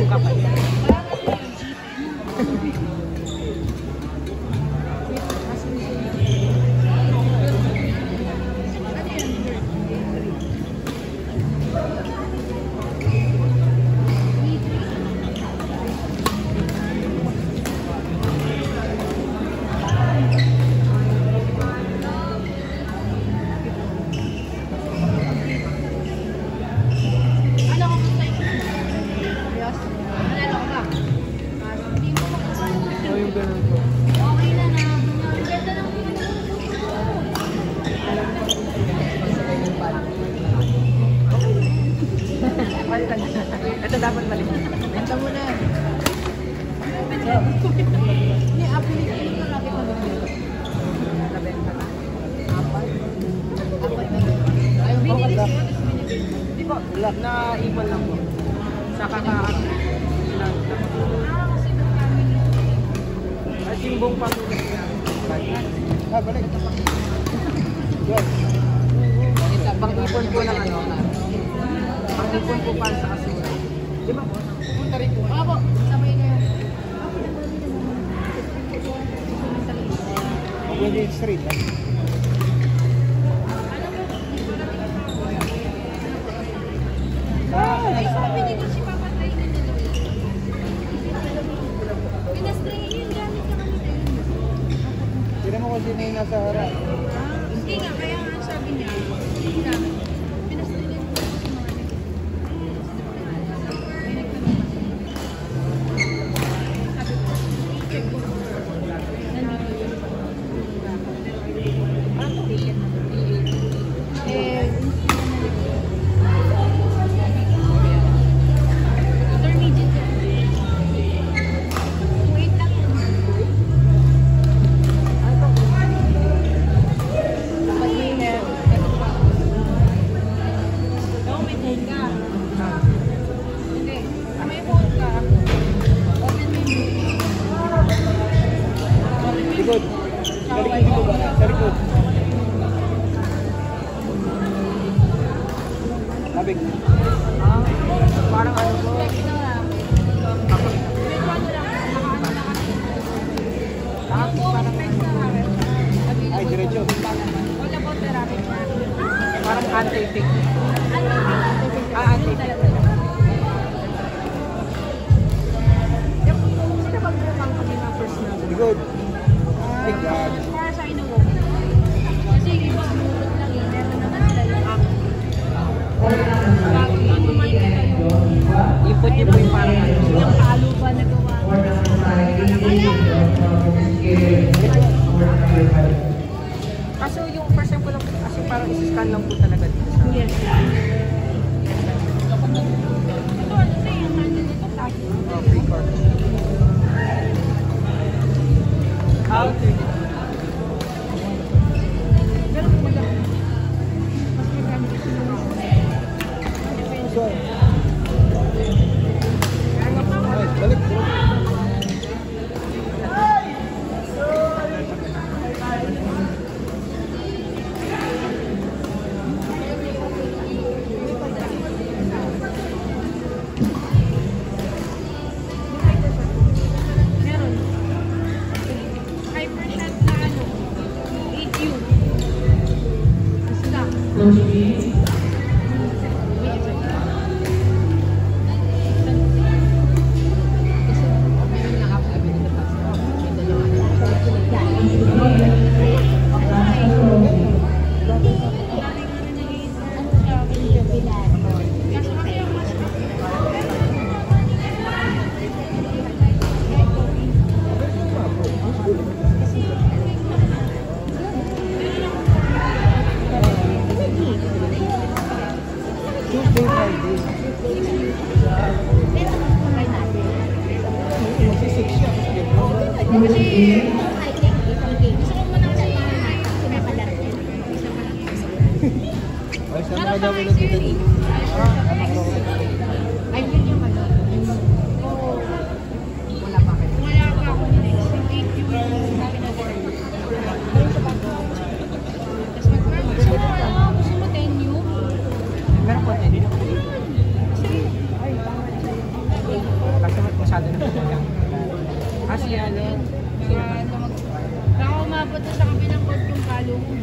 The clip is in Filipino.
kapal. Ito dapat balik. Benta mo na. Ini application ko lagi pa dito. Nabenta na. Apat na. Ayaw mo ba? Di ba? Na ipon lang po. Sa kakaat. At yung buong pamilya niya. Balik. Good. Pang-ipon po ng ano. Pang-ipon po para sa asura. Di ba? Pupunta rin po. Ako, sabay kayo. Pwede straight, ha? Ay, sabi nito si Papa Tray na nito. Pinastray yun, gamit na kami tayo. Hindi mo kasi na yung nasa harap. Hindi nga, kaya nga sabi niya, hindi namin. Pinastray din po sa mga nito. Check ko. Nandito yun. Parang ticket na. Likod. Sa likod ba? Sa likod. Labig. Parang ano po. Ay, diretso. Parang anti-fake. Anti-fake. Sino ba ang kami na personal? Good. Para sa inuwo. Kasi ibang mulot lang yun. Meron naman sila yung akin. Pag bumalik ka yung ipot niyo po yung parang ano. yung palo pa nagawa. Kaso yung first time ko lang kasi parang isi-scan lang po talaga dito sa... Yes. Ito ano sa yung handle nito tayo. Okay, card. Okay. Pero kung maganda. Mas maganda sila. So, balik. Meron. Hypershot na ano. 8U. Basta. Ay, yun yung ano. Wala pa kayo. Wala pa ako next. Yung 8U yung pinag-order. Tapos gusto mo 10U? Meron po 10U. Kasi, ay, tama na sa'yo. masyado na gumagamit. Kasi ano, Baka umabot na sa kabilang court yung kalo mo.